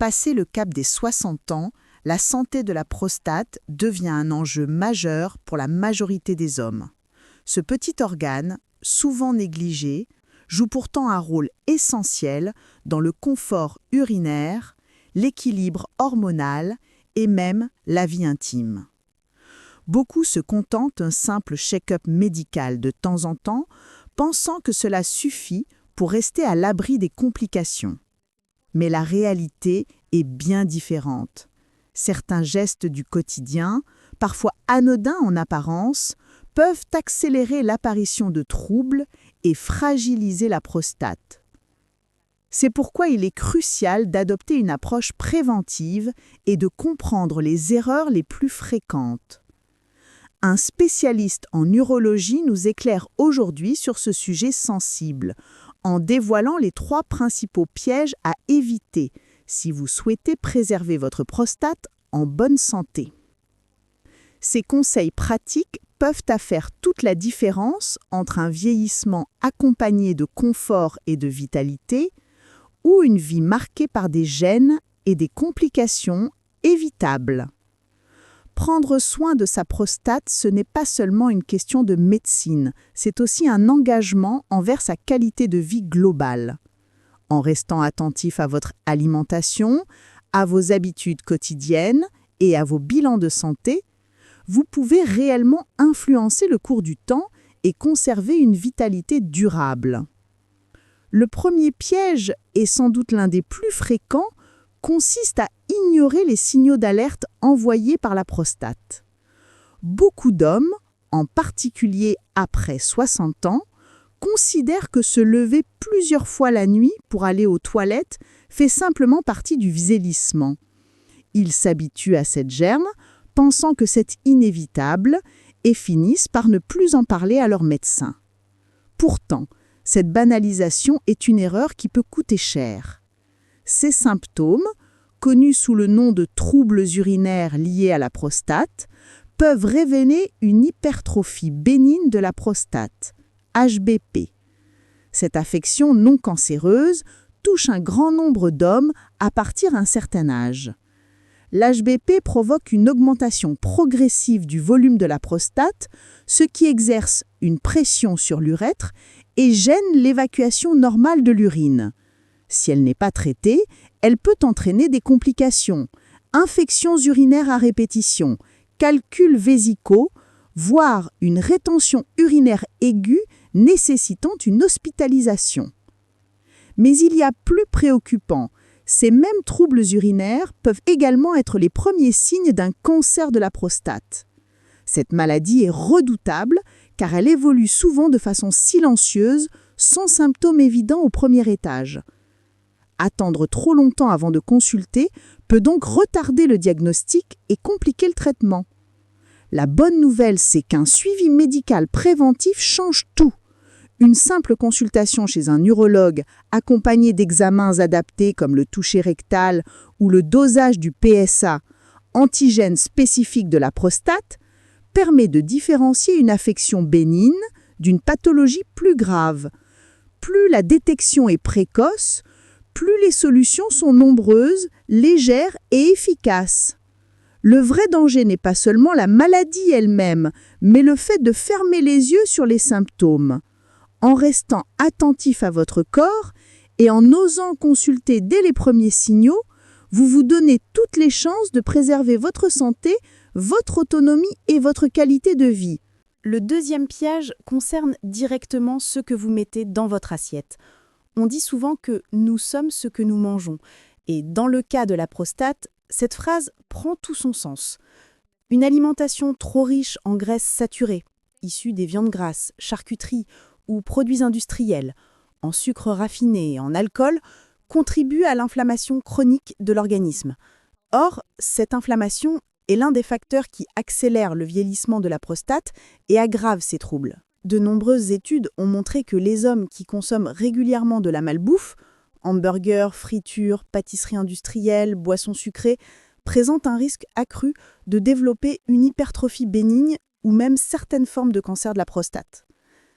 Passé le cap des 60 ans, la santé de la prostate devient un enjeu majeur pour la majorité des hommes. Ce petit organe, souvent négligé, joue pourtant un rôle essentiel dans le confort urinaire, l'équilibre hormonal et même la vie intime. Beaucoup se contentent d'un simple check-up médical de temps en temps, pensant que cela suffit pour rester à l'abri des complications. Mais la réalité est bien différente. Certains gestes du quotidien, parfois anodins en apparence, peuvent accélérer l'apparition de troubles et fragiliser la prostate. C'est pourquoi il est crucial d'adopter une approche préventive et de comprendre les erreurs les plus fréquentes. Un spécialiste en urologie nous éclaire aujourd'hui sur ce sujet sensible, en dévoilant les 3 principaux pièges à éviter si vous souhaitez préserver votre prostate en bonne santé. Ces conseils pratiques peuvent faire toute la différence entre un vieillissement accompagné de confort et de vitalité ou une vie marquée par des gènes et des complications évitables. Prendre soin de sa prostate, ce n'est pas seulement une question de médecine, c'est aussi un engagement envers sa qualité de vie globale. En restant attentif à votre alimentation, à vos habitudes quotidiennes et à vos bilans de santé, vous pouvez réellement influencer le cours du temps et conserver une vitalité durable. Le premier piège, et sans doute l'un des plus fréquents, consiste à ignorer les signaux d'alerte envoyés par la prostate. Beaucoup d'hommes, en particulier après 60 ans, considèrent que se lever plusieurs fois la nuit pour aller aux toilettes fait simplement partie du vieillissement. Ils s'habituent à cette germe, pensant que c'est inévitable, et finissent par ne plus en parler à leur médecin. Pourtant, cette banalisation est une erreur qui peut coûter cher. Ces symptômes, connus sous le nom de troubles urinaires liés à la prostate, peuvent révéler une hypertrophie bénigne de la prostate, HBP. Cette affection non cancéreuse touche un grand nombre d'hommes à partir d'un certain âge. L'HBP provoque une augmentation progressive du volume de la prostate, ce qui exerce une pression sur l'urètre et gêne l'évacuation normale de l'urine. Si elle n'est pas traitée, elle peut entraîner des complications, infections urinaires à répétition, calculs vésicaux, voire une rétention urinaire aiguë nécessitant une hospitalisation. Mais il y a plus préoccupant. Ces mêmes troubles urinaires peuvent également être les premiers signes d'un cancer de la prostate. Cette maladie est redoutable car elle évolue souvent de façon silencieuse, sans symptômes évidents au premier étage. Attendre trop longtemps avant de consulter peut donc retarder le diagnostic et compliquer le traitement. La bonne nouvelle, c'est qu'un suivi médical préventif change tout. Une simple consultation chez un urologue, accompagnée d'examens adaptés comme le toucher rectal ou le dosage du PSA, antigène spécifique de la prostate, permet de différencier une affection bénigne d'une pathologie plus grave. Plus la détection est précoce, plus les solutions sont nombreuses, légères et efficaces. Le vrai danger n'est pas seulement la maladie elle-même, mais le fait de fermer les yeux sur les symptômes. En restant attentif à votre corps et en osant consulter dès les premiers signaux, vous vous donnez toutes les chances de préserver votre santé, votre autonomie et votre qualité de vie. Le deuxième piège concerne directement ce que vous mettez dans votre assiette. On dit souvent que nous sommes ce que nous mangeons. Et dans le cas de la prostate, cette phrase prend tout son sens. Une alimentation trop riche en graisses saturées, issues des viandes grasses, charcuteries ou produits industriels, en sucre raffiné et en alcool, contribue à l'inflammation chronique de l'organisme. Or, cette inflammation est l'un des facteurs qui accélère le vieillissement de la prostate et aggrave ces troubles. De nombreuses études ont montré que les hommes qui consomment régulièrement de la malbouffe, hamburgers, fritures, pâtisseries industrielles, boissons sucrées, présentent un risque accru de développer une hypertrophie bénigne ou même certaines formes de cancer de la prostate.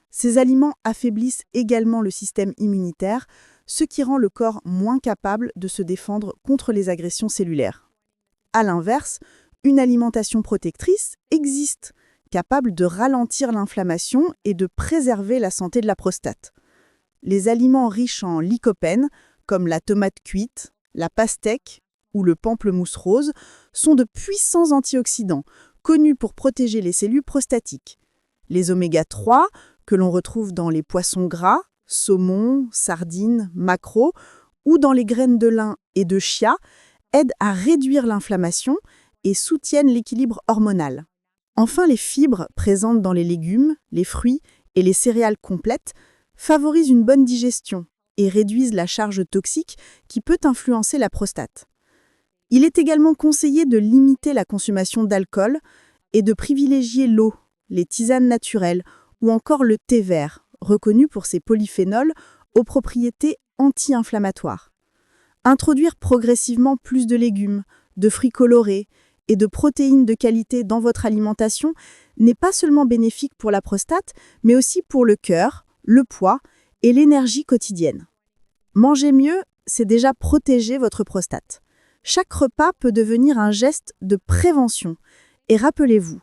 Ces aliments affaiblissent également le système immunitaire, ce qui rend le corps moins capable de se défendre contre les agressions cellulaires. À l'inverse, une alimentation protectrice existe, capable de ralentir l'inflammation et de préserver la santé de la prostate. Les aliments riches en lycopène, comme la tomate cuite, la pastèque ou le pamplemousse rose, sont de puissants antioxydants, connus pour protéger les cellules prostatiques. Les oméga 3, que l'on retrouve dans les poissons gras, saumon, sardines, maquereaux, ou dans les graines de lin et de chia, aident à réduire l'inflammation et soutiennent l'équilibre hormonal. Enfin, les fibres présentes dans les légumes, les fruits et les céréales complètes favorisent une bonne digestion et réduisent la charge toxique qui peut influencer la prostate. Il est également conseillé de limiter la consommation d'alcool et de privilégier l'eau, les tisanes naturelles ou encore le thé vert, reconnu pour ses polyphénols aux propriétés anti-inflammatoires. Introduire progressivement plus de légumes, de fruits colorés et de protéines de qualité dans votre alimentation n'est pas seulement bénéfique pour la prostate, mais aussi pour le cœur, le poids et l'énergie quotidienne. Manger mieux, c'est déjà protéger votre prostate. Chaque repas peut devenir un geste de prévention. Et rappelez-vous,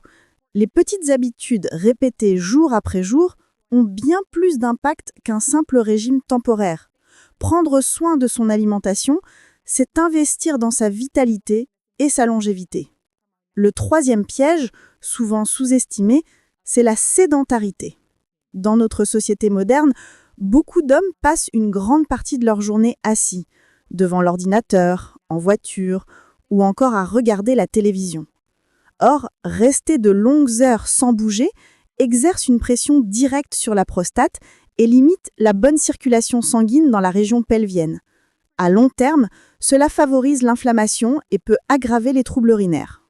les petites habitudes répétées jour après jour ont bien plus d'impact qu'un simple régime temporaire. Prendre soin de son alimentation, c'est investir dans sa vitalité et sa longévité. Le troisième piège, souvent sous-estimé, c'est la sédentarité. Dans notre société moderne, beaucoup d'hommes passent une grande partie de leur journée assis, devant l'ordinateur, en voiture ou encore à regarder la télévision. Or, rester de longues heures sans bouger exerce une pression directe sur la prostate et limite la bonne circulation sanguine dans la région pelvienne. À long terme, cela favorise l'inflammation et peut aggraver les troubles urinaires.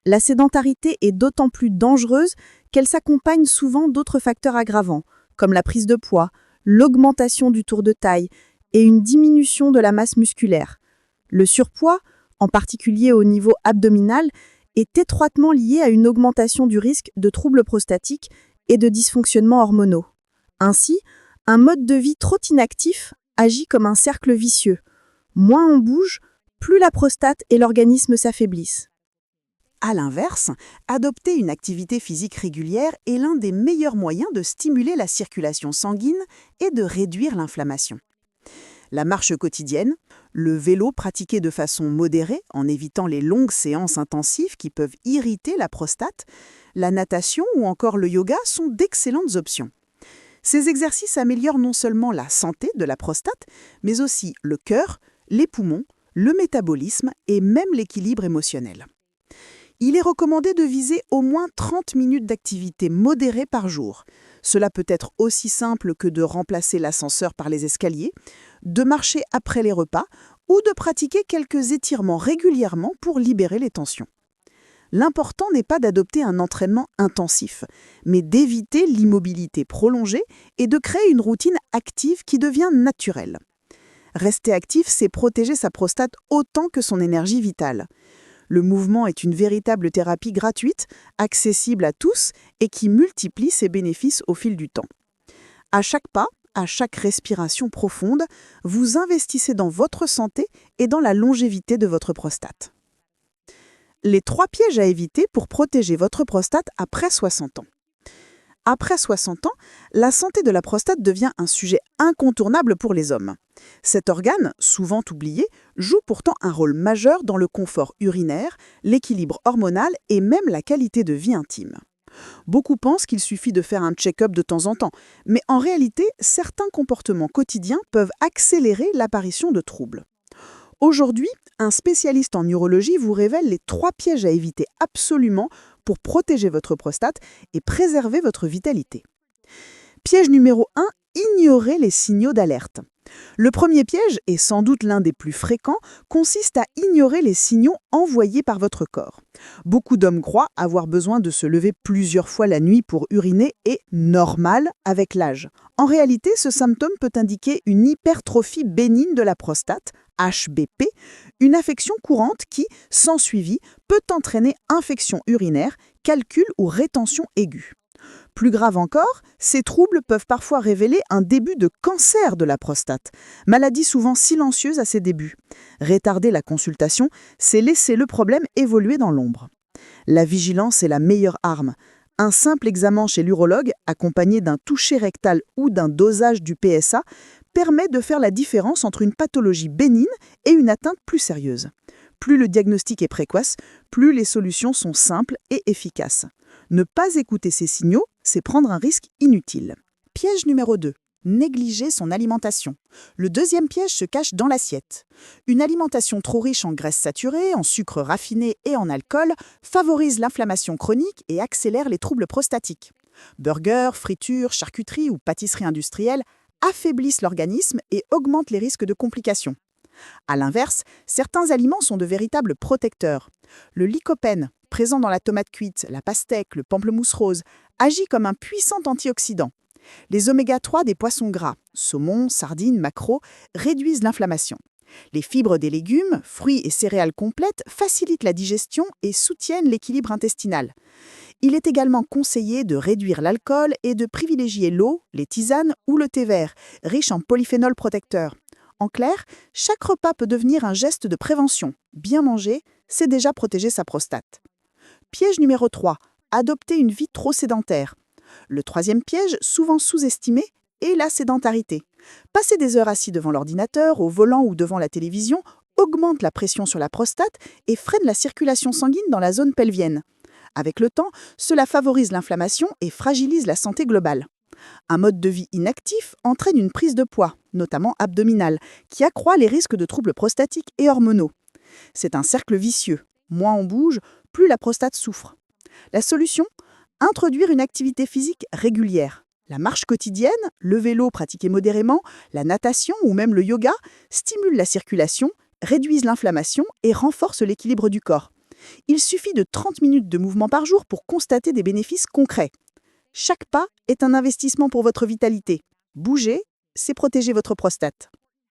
La sédentarité est d'autant plus dangereuse qu'elle s'accompagne souvent d'autres facteurs aggravants, comme la prise de poids, l'augmentation du tour de taille et une diminution de la masse musculaire. Le surpoids, en particulier au niveau abdominal, est étroitement lié à une augmentation du risque de troubles prostatiques et de dysfonctionnements hormonaux. Ainsi, un mode de vie trop inactif agit comme un cercle vicieux. Moins on bouge, plus la prostate et l'organisme s'affaiblissent. À l'inverse, adopter une activité physique régulière est l'un des meilleurs moyens de stimuler la circulation sanguine et de réduire l'inflammation. La marche quotidienne, le vélo pratiqué de façon modérée en évitant les longues séances intensives qui peuvent irriter la prostate, la natation ou encore le yoga sont d'excellentes options. Ces exercices améliorent non seulement la santé de la prostate, mais aussi le cœur, les poumons, le métabolisme et même l'équilibre émotionnel. Il est recommandé de viser au moins 30 minutes d'activité modérée par jour. Cela peut être aussi simple que de remplacer l'ascenseur par les escaliers, de marcher après les repas ou de pratiquer quelques étirements régulièrement pour libérer les tensions. L'important n'est pas d'adopter un entraînement intensif, mais d'éviter l'immobilité prolongée et de créer une routine active qui devient naturelle. Rester actif, c'est protéger sa prostate autant que son énergie vitale. Le mouvement est une véritable thérapie gratuite, accessible à tous et qui multiplie ses bénéfices au fil du temps. À chaque pas, à chaque respiration profonde, vous investissez dans votre santé et dans la longévité de votre prostate. Les 3 pièges à éviter pour protéger votre prostate après 60 ans. Après 60 ans, la santé de la prostate devient un sujet incontournable pour les hommes. Cet organe, souvent oublié, joue pourtant un rôle majeur dans le confort urinaire, l'équilibre hormonal et même la qualité de vie intime. Beaucoup pensent qu'il suffit de faire un check-up de temps en temps, mais en réalité, certains comportements quotidiens peuvent accélérer l'apparition de troubles. Aujourd'hui, un spécialiste en urologie vous révèle les 3 pièges à éviter absolument pour protéger votre prostate et préserver votre vitalité. Piège numéro 1, ignorer les signaux d'alerte. Le premier piège, et sans doute l'un des plus fréquents, consiste à ignorer les signaux envoyés par votre corps. Beaucoup d'hommes croient avoir besoin de se lever plusieurs fois la nuit pour uriner et normal avec l'âge. En réalité, ce symptôme peut indiquer une hypertrophie bénigne de la prostate, HBP, une affection courante qui, sans suivi, peut entraîner infection urinaire, calcul ou rétention aiguë. Plus grave encore, ces troubles peuvent parfois révéler un début de cancer de la prostate, maladie souvent silencieuse à ses débuts. Retarder la consultation, c'est laisser le problème évoluer dans l'ombre. La vigilance est la meilleure arme. Un simple examen chez l'urologue, accompagné d'un toucher rectal ou d'un dosage du PSA, permet de faire la différence entre une pathologie bénigne et une atteinte plus sérieuse. Plus le diagnostic est précoce, plus les solutions sont simples et efficaces. Ne pas écouter ces signaux, c'est prendre un risque inutile. Piège numéro 2. Négliger son alimentation. Le deuxième piège se cache dans l'assiette. Une alimentation trop riche en graisses saturées, en sucres raffinés et en alcool favorise l'inflammation chronique et accélère les troubles prostatiques. Burgers, fritures, charcuteries ou pâtisseries industrielles affaiblissent l'organisme et augmentent les risques de complications. A l'inverse, certains aliments sont de véritables protecteurs. Le lycopène, présent dans la tomate cuite, la pastèque, le pamplemousse rose, agit comme un puissant antioxydant. Les oméga-3 des poissons gras, saumon, sardines, maquereaux, réduisent l'inflammation. Les fibres des légumes, fruits et céréales complètes facilitent la digestion et soutiennent l'équilibre intestinal. Il est également conseillé de réduire l'alcool et de privilégier l'eau, les tisanes ou le thé vert, riche en polyphénols protecteurs. En clair, chaque repas peut devenir un geste de prévention. Bien manger, c'est déjà protéger sa prostate. Piège numéro 3. Adopter une vie trop sédentaire. Le troisième piège, souvent sous-estimé, est la sédentarité. Passer des heures assis devant l'ordinateur, au volant ou devant la télévision augmente la pression sur la prostate et freine la circulation sanguine dans la zone pelvienne. Avec le temps, cela favorise l'inflammation et fragilise la santé globale. Un mode de vie inactif entraîne une prise de poids, notamment abdominale, qui accroît les risques de troubles prostatiques et hormonaux. C'est un cercle vicieux. Moins on bouge, plus la prostate souffre. La solution ? Introduire une activité physique régulière. La marche quotidienne, le vélo pratiqué modérément, la natation ou même le yoga stimulent la circulation, réduisent l'inflammation et renforcent l'équilibre du corps. Il suffit de 30 minutes de mouvement par jour pour constater des bénéfices concrets. Chaque pas est un investissement pour votre vitalité. Bouger, c'est protéger votre prostate.